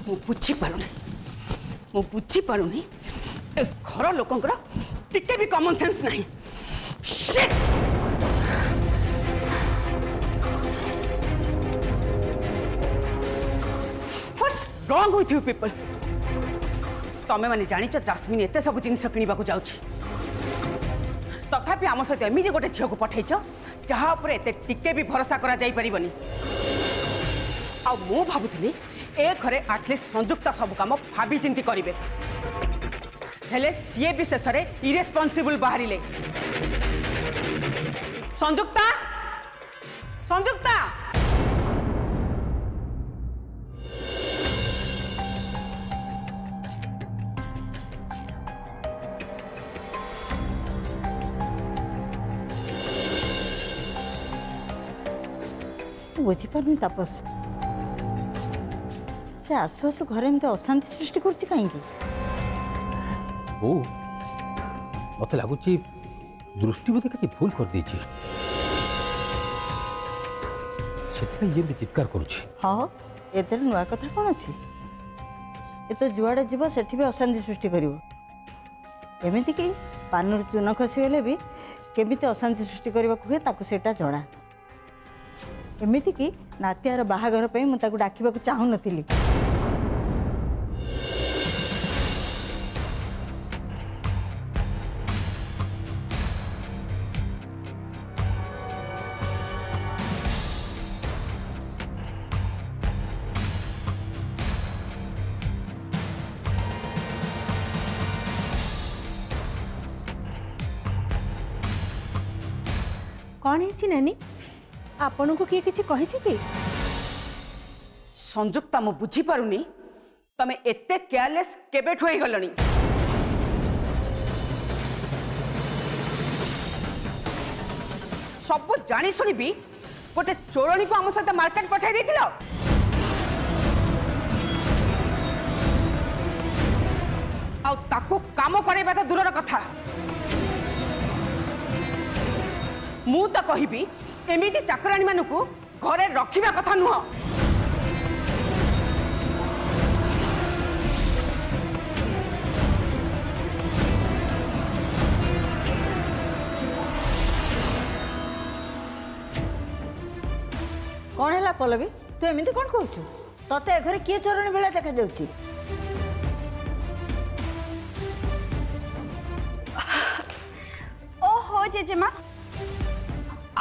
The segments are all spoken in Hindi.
मु बुझी पारुनी ए घर लोकंकर टिके भी कॉमन सेंस नहीं। Shit! What's wrong with you people? तमें माने जानिच जास्मिन एते सब जिनस किनिबा को जाउछि तथापि आम सहित एमती गोटे झील को पठेच जहाँ पर एते टिके भी भरोसा करा जाई परिबनी। आ मु भाबुथली ए घरे एटलिस्ट संयुक्ता सब काम भाभी चिंती करिवे हेले सीए भी शेष में इरेस्पॉन्सिबल बाहरिले। संयुक्ता संयुक्ता बुझीपार तापस से आसु आसु घर एमती अशांति सृष्टि करती कहीं मत लगुच दृष्टि बोधे किसी भूल कर देछि चित्कार करुछि। हाँ एते नुआ कथा कौन अच्छी ये तो जुआड़े जीव सेठी भी अशांति सृष्टि करिवो एमिति कि पानर चून खसीगले भी केमिति अशांति सृष्टि करने हुए ताकू सेटा जଣା एमिति कि नातियार बाहागर पे मु ताकू डाकिबा को चाहू नथिली। कौन है नानी आपन को किए किछि कहि छि कि संयुक्ता मु बुझी पारुनी तमे एते केयरलेस केबे ठोई गलनी। सब जानी सुनी भी गोटे चोरणी को आम सहित मार्केट पठाई देथिलो। आ ताकू काम करैबा तो दूरर कथा मु तो कहिबी एमिति चाकराणी मानकू घरे रखिबा कथा नुह। कौन है पल्लवी तू एमती कौन कहू तते घरे किए चोरणी बेला देखा जाउची? ओहो जेजेमा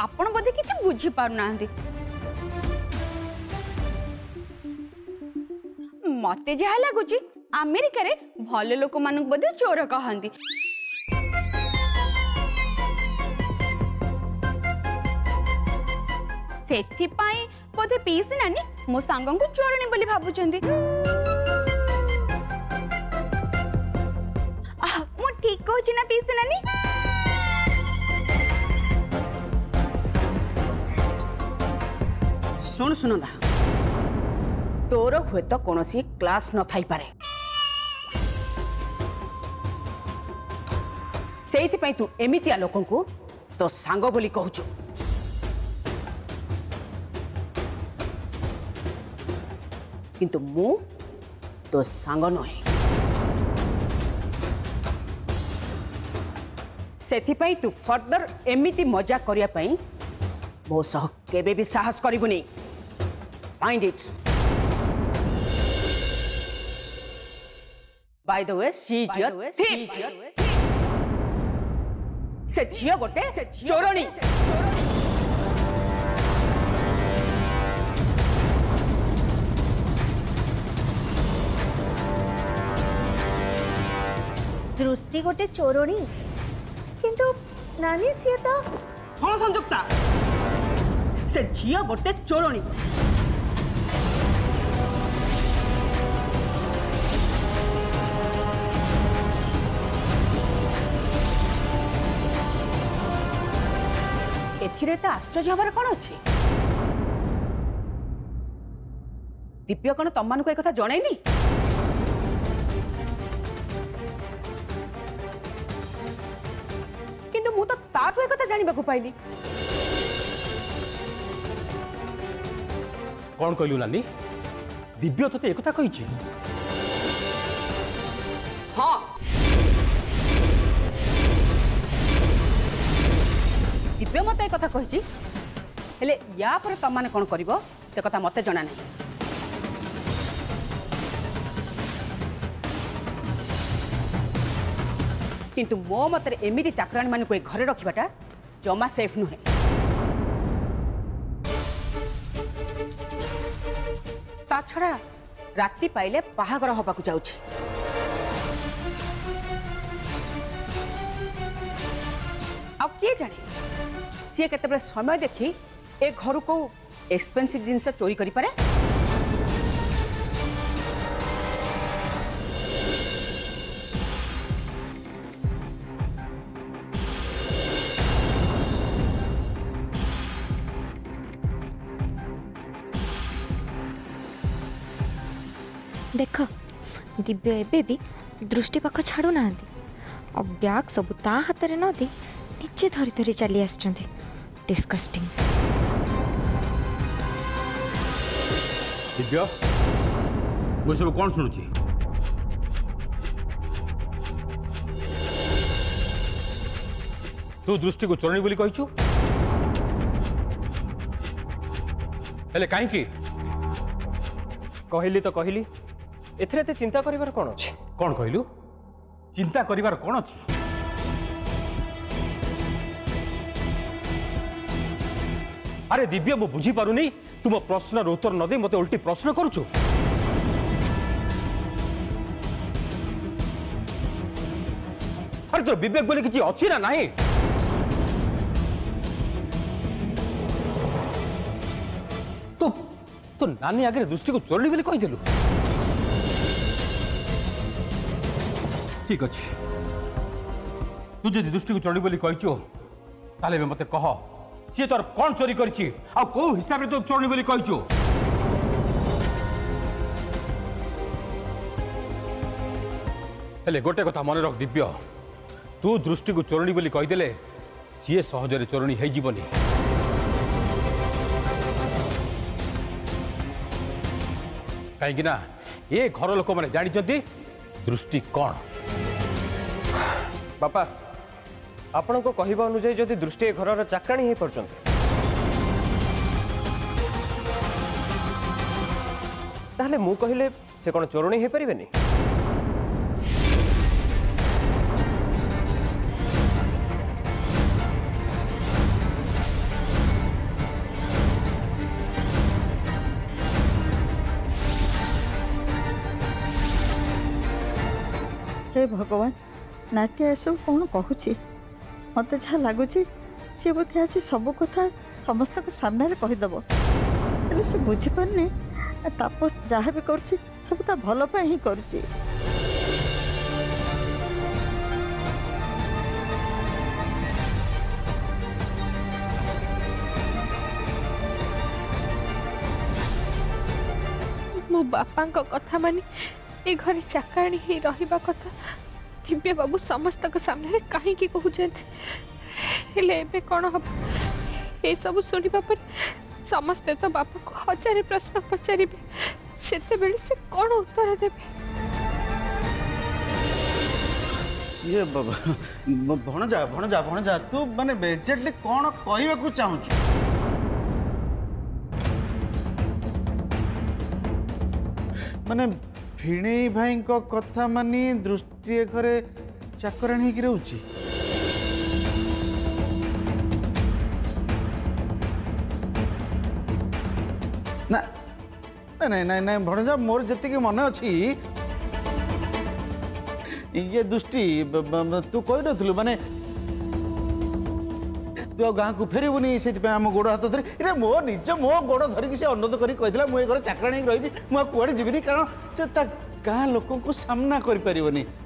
आपण बोधे किसी बुझी पार ना मते जहा लगुच अमेरिका रे भल लोक मानक बोधे चोर कहती सेथिपाई बोधे पीसी नानी मो सांग को चोरणी बोली भाबुचंदी। मु ठीक कहूची ना पीसी नानी? सुन सुनंदा तोर हुए तो कौन सी क्लास न थाई पारे से तू एमितिया लोक तो सांग बोली कहूचु किंतु मु तो सांग नहे सेथिपाई तू फर्दर एमिति मजा करिया पई मो सह केबे भी साहस करिबुनी। Mind it. By the way, she is your thief. से झियो गोटे चोरणी। दृष्टि गोटे चोरणी किंतु नानी सी तो हाँ संयुक्ता से झियो गोटे चोरणी। एथिरे तो आश्चर्य हबार कौन अच्छे दिव्य कौन तम मान को एक कथा जनईनी? किंतु मु तो ताठू एक कथा जानिबा को पाइली। कौन कहलु नानी दिव्य तोते एक कही हाँ दिव्य मत एक कही हेले या पर तुम मैंने कौन कर से कथा मत जना नहीं किंतु मो मत एमती चाकराणी मान को घरे रखाटा जमा सेफ नुहे ता छड़ा राति पाइले बाहागर हवा को जाउछि अब किए जाने सी केते समय देखी ए घर को एक्सपेंसिव जिनस चोरी करि पारे देख दिव्य एबे भी दृष्टि पाख छाड़ू ना और ब्याग सब ता हाथ में न दे निजे धरी धरी चली आस डिस्कस्टिंग दिव्य मुझे सब कौन शुणुची तू दृष्टि को चोरणी बोली कहिछु हेले काहे की कहली तो कहली एथरे चिंता करिवार कोन अछि कौन कहलु चिंता करिवार कौन अछि अरे दिव्य मु बुझी पारुनी तुम प्रश्न उत्तर न दे मते उल्टी प्रश्न करूछु अरे तो विवेक बोले किछि अछि ना नाही तो नानी आगे दृष्टि को चोरणी बोली कही देलु ठीक अच्छे तू जब दृष्टि को चोरणी बोली कहीचु ताले मते कह सी तोर कौन चोरी करिछि आ को हिसाब रे तो चोरणी बोली कहीचु हेले गोटे कथा मन रख दिव्य तू दृष्टि को चोरणी बोली कही देले सी सहजरे चोरणी हे जीवनी कहीं ना ये घर लोक मैंने जानी दृष्टि कौन बापा आपण को कहवा अनुजाई जदि दृष्टि घर चाकराणी हो पार्थ ताहले मु कहले से कौन चोरणी हो पारे हे भगवान नाती एसब कौन कहूँ मत जहाँ लगुच सी बोधे आज सब कथा समस्त सामने कहीदेव हेल्ले से बुझीपारनी तापस जहाँ भी कर सब ता भल ही करुच्ची मो बापा कथा मानी ए घरे चाकराणी ही रहिबा कथा दिव्य बाबू समस्त सामने कहीं कहते एबे कौन हम ये सब शुणा पर समस्ते तो बापा को हजार प्रश्न पचारे से कौन उत्तर देवे ये भणजा भणजा भणजा तू माने एक्जेक्टली कौन कहवाक चाहूँ माने भिणेई भाई को कथा मानी दृष्टि घरे चाकराणी हो रोची ना नहीं नहीं नहीं भणजा मोर जी मन अच्छी ये दृष्टि तू कही नलु माने तू गाँ को फेरबुनि से आम गोड़ हाथ धरी रे मो निज मो गोड़ धरिकी से अनुरोध कर मुझे घर चाकराणी रही मुझे कड़े जीविनी कारण से गाँ लोक को सामना करें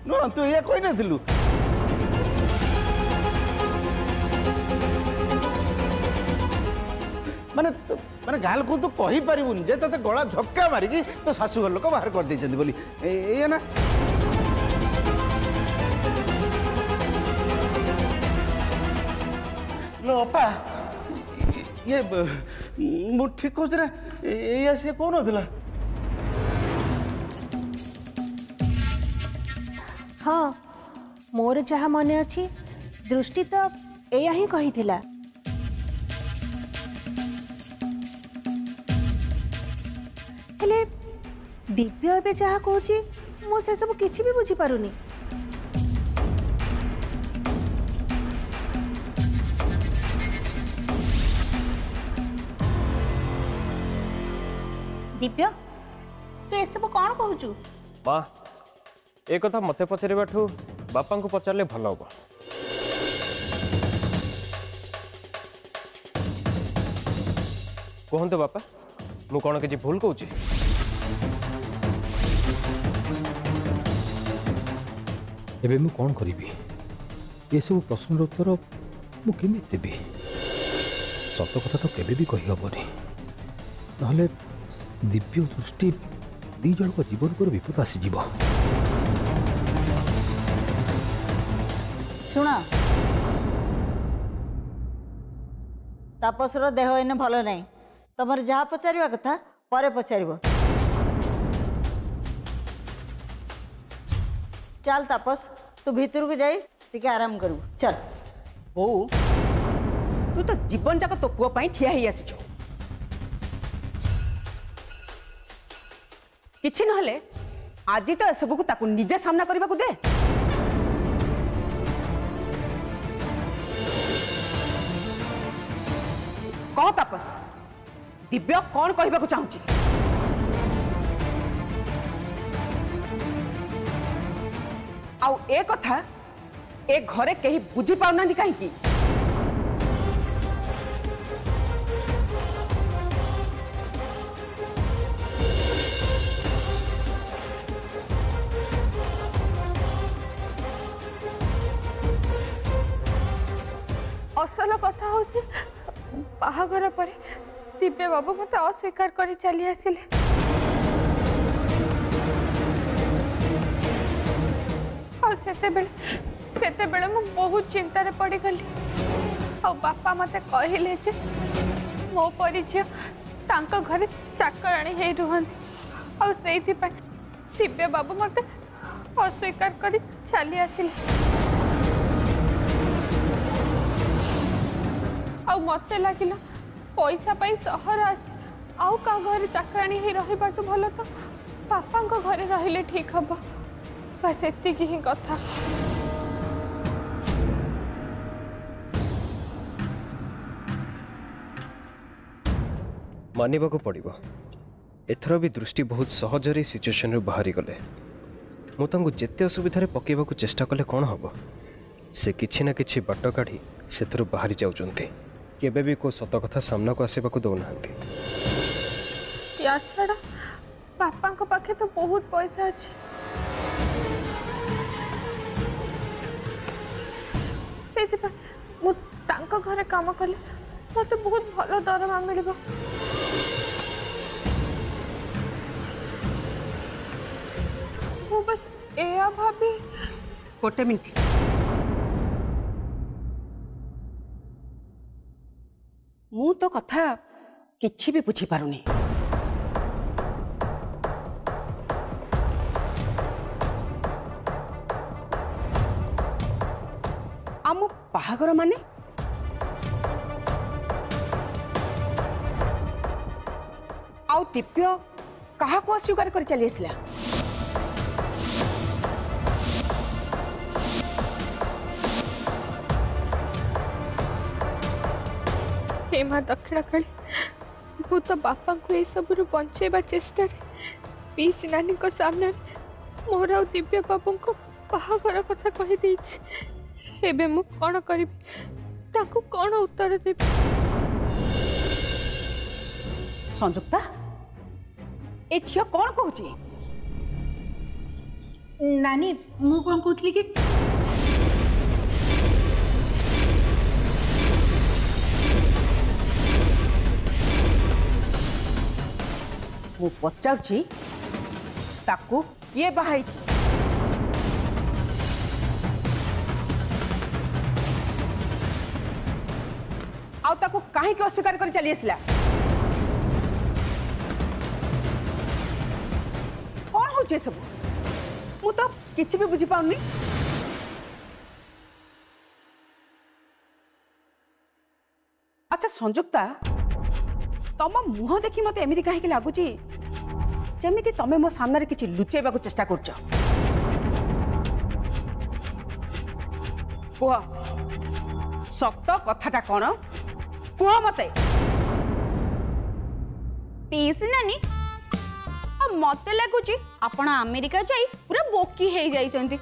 नुह तू या कही नलु माने माने गाँ लोक तू कही पारबुनि जे ते गला धक्का मारिकी तो शाशुघर लोक बाहर कर देइछन्ति बोली ए ना लो अपा ये मु ठीक कहूँ ना ये कौन होता हाँ मोर जहाँ मन अच्छी दृष्टि तो एया ही कही थिला। हेले दिव्य एबे जहाँ कहूची मु से सब किछि भी बुझी पारुनी। दिव्य तू ए सब कौन कहूचु? माँ ए कथा मते पचारिबाठू बापा को पचारले भल हम। कहते बापा मु कौन किसी भूल कहूँ? एबे मु कौन करी ये सब प्रश्नर उत्तर मु केमी देबी? सत कथा तो केबे भी कही हबनी, नहले दिव्य दृष्टि दी जन को जीवन पर विपद आसीଯିव। शुण तापसर देह एने भल नहीं, तुम जहाँ पचार कथा पर पचार। चल तापस तू भीतर को जाई टिके आराम करू चल। ओ तू तो जीवन जाक तो पुओ पाई ठिया ही आसीछु। किछि नहले आज तो सबको ताकू निजे सामना करबा को दे। कौन तापस दिव्य कौन कहबा को चाहूची? आउ ए कथा ए घरे कहीं बुझी पाउना कहीं? असल कथा हूँ बाहागर पर दिव्य बाबू मत अस्वीकार कर चली आसिले। सेते बेले मु बहुत चिंतार पड़ी गली। आ बापा मते कहले जे मो परिचय तांको घरे चाकराणी हे रुहंती। आ सेइथि पय दिव्य बाबू मते अस्वीकार कर चली आसिले। आ मते लागिला पैसा पाई सहर आसी आउ का घरे चाकराणी हे रही बाटू भलो तो पापा को घरे रहिले ठीक हबो। बस एतिकी ही कथा। मानिबा को पड़िबो एथर भी दृष्टि बहुत सहजरे सिचुएशन रु बाहरी गले। मु तांको जेते असुविधा रे पकेबा को चेष्टा कले कोन हबो? से किछि ना किछि बाट काढी सेथरु बाहरी जाउचंती। केबे भी को सत कथा सामना को आसीबा को दउनांती। या छड़ा पापा को पाखे तो बहुत पैसा अछि। सेति मु तांको घरे काम कले मते बहुत भलो दरमा मिलिबो। मु बस एया भाबी। गोटे मिनिट मु तो कथा किछि भी बुझी पारुनी। आम बाहागर माने आउ दिव्य कहा को अस्वीकार कर चली आसला? हे माँ दक्षिणा काली मु तो बापा को ये सब बंचेबा चेष्टा पीसी नानी को सामने मोर आ दिव्य बाबू को बाहागर कथा कही देछि। एबे मु कोन करिबि ताको कोन उत्तर देबि? संयुक्ता ए झियो कौन कहूची? नानी मु कोन कहतली कि मु पचारुची ताकू किए बाहाइची? आउ ताकू काहे के अस्वीकार कर चली आसला? कौन हो जे सब? मु तो किसी भी बुझी पाउनी। अच्छा संजुक्ता तम मुह देखी मत एमती कहीं लगुच जमी तमें मो सामने किसी लुचेबा को चेष्टा कर सक्त कथाटा कौन कह मत पीसी नानी मत लगुच आपण अमेरिका जाई पूरा बोकी हो जाइछंती।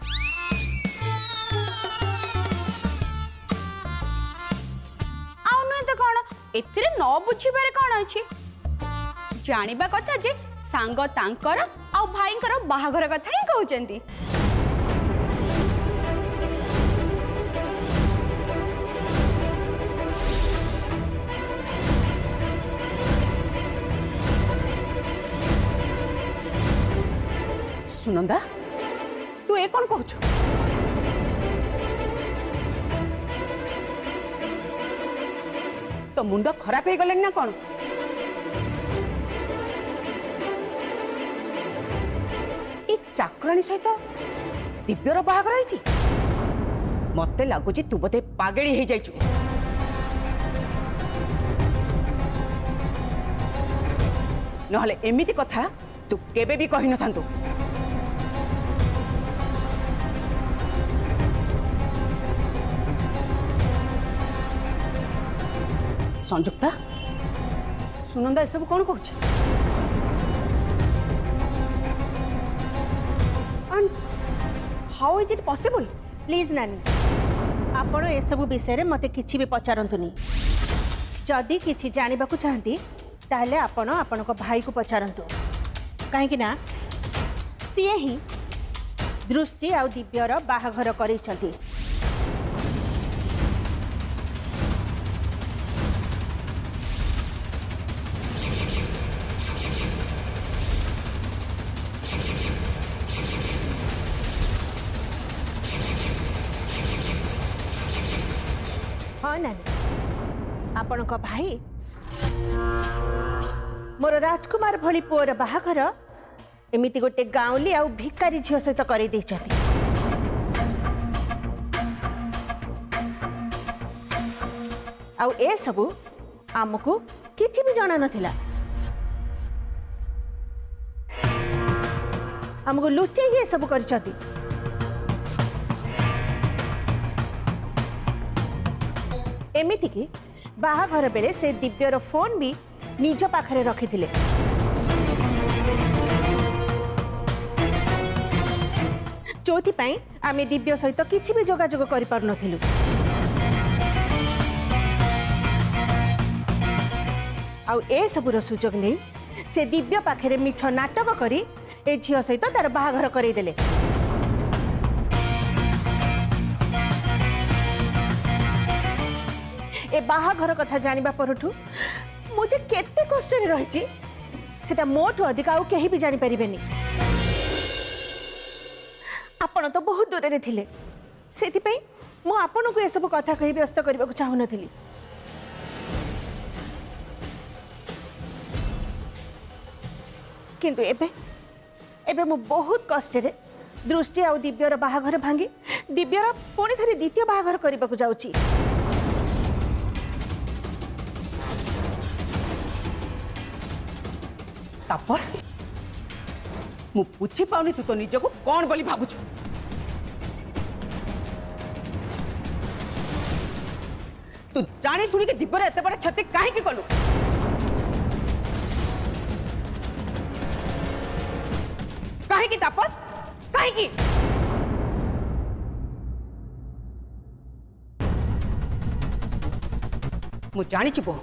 आउ नुहे तो कौन एथिरे न बुझिबारे कौन अछि जानिबा कथा जे सांग तांकर आ भाईंकर बाहाघर कथा ही कहउचंती। सुनंदा तू ए कौन कहू तो मुंड खराब हो गले ना कौन ये चाकराणी सहित दिव्यर बाहागर है मत लगुच तू बोधे पागेड़ी हो जाइचु। नहले एमिति कथा तू केबे भी कहि न थांतु। संजुक्ता सुनंदा ये सब कौन कहूँ how is it possible? Please नानी आपण ए सब विषय रे मते किछि भी पचारंतुनी। जदि किछि जानिबा को चाहती ताहले आपण आपण को भाई को पचारंतु काहे ना सी ही दृष्टि आ दिव्यर बाहाघर करिसंती। हाँ नानी आपण को भाई मोर राजकुमार भली पुअर बाहाघर एमिति गोटे गाँवली आ भिकारी झील सहित कर सबू आमको किछि भी जाना नथिला। आमको लुचे ही सब कर एमिति कि बाहाघर बेले से दिव्यर फोन भी निज पाखरे रखिथिले। चौथी पाई आमे दिव्य सहित किछि भी जोगाजोग करि पार नथिलु। आउ ए सबुर सुजोग नहीं से दिव्य पाखरे मिछ नाटक करी ए झियो सहित तार बाहाघर करई देले। ए बाहाघर कथा जानिबा परठू मुझे केते कष्ट रे रहिछि सेटा मोठो अधिक आउ केही भी जानि परिबेनी। आपण तो बहुत दूर रे थिले सेति पई मु आपण को ए सब कथा कहि व्यस्त करबा को चाहू नथिली। किंतु एबे एबे मु बहुत कष्ट रे दृष्टि आ दिव्यर बाहाघर भांगी दिव्यर पुणी थरी द्वितीय बाहाघर करबा को जाउची। तापस मु पूछी पाउनी तू तो निज को कौन बोली भाबुछु। तू जानी सुनी के दिव्यर एते बड़ क्षति काहे की कलु? काहे की तापस काहे की? मु जानी बो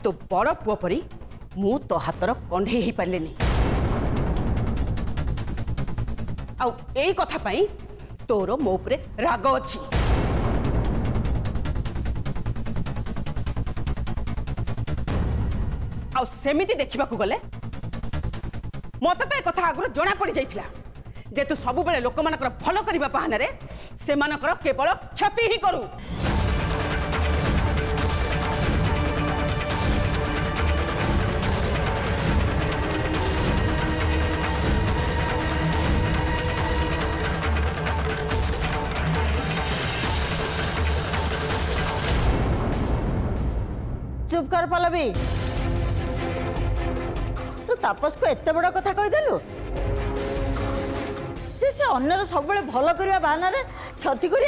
तो बड़ पुआ परी मु तो हाथर कंढे ही पारेनी। आउ एई कथा पाई तोर मो उपरे राग अछि। आउ सेमिति देखिबा को गले मत तो ए कथा आगु जना पड़ी जाइथिला जे तू सब बेले लोक मानकर भलो करिबा बहाना रे से मानकर केवल क्षति ही करू। पल्लवी तू तापस को एत बड़ कथा कहीदेलु जे से अन्यर सब भल करने बाहाना क्षति कर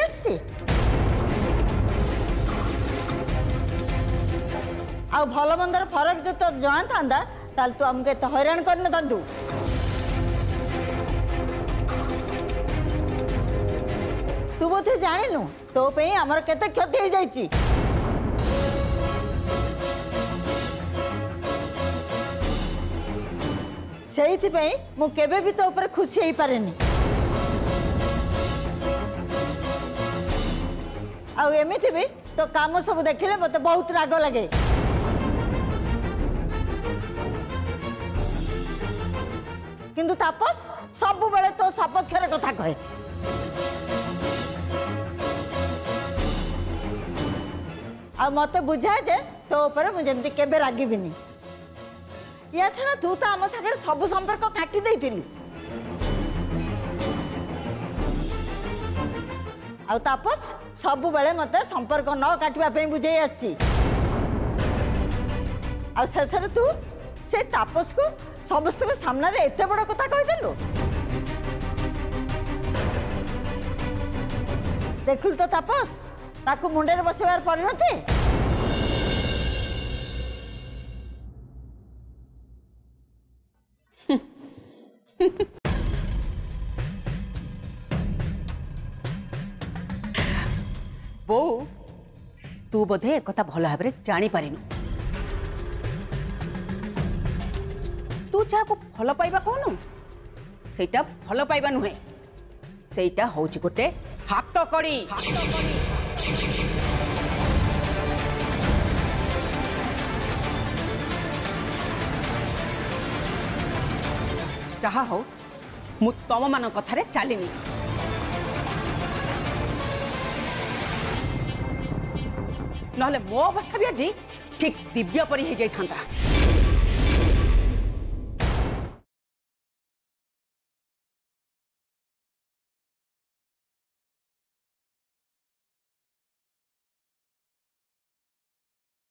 आ भल मंदर फरक जो तो जाना था तू आमको एत हैरान कर न तू तू बोधे जानु तो पे आमर केते क्षति हो जाइए से मु केबे भी तो ऊपर खुशी हो पारे आमिति भी तो काम सब देखिले मत बहुत राग लगे किंतु तापस सब बेले तो सपक्षर कथा कहे आ मत बुझाए जे तो ऊपर मुझे केबे रागिबिनी या छड़ा तू तो आम सागर सब संपर्क काटी देइथिलु आ तापस सब बेले मते संपर्क न काटिबा पे बुझाई आसी आ शेषर तू से तापस को समस्त के सामने रे एते बड़ कथा कहि देलु देखुल तो तापस ताकू मुंडे रे बसेबार परिणति बो तू बोधे एक कथा भल भाव जानी पारिनु तू जहाँ भल पाइबा कहनु सेटा भल पाइबा नुहे सेटा होची गोटे हाथ कड़ी जहा हो मु तम मान कथारे चलिनी नहले मो अवस्था भी आज ठीक दिव्य परी हो जाता।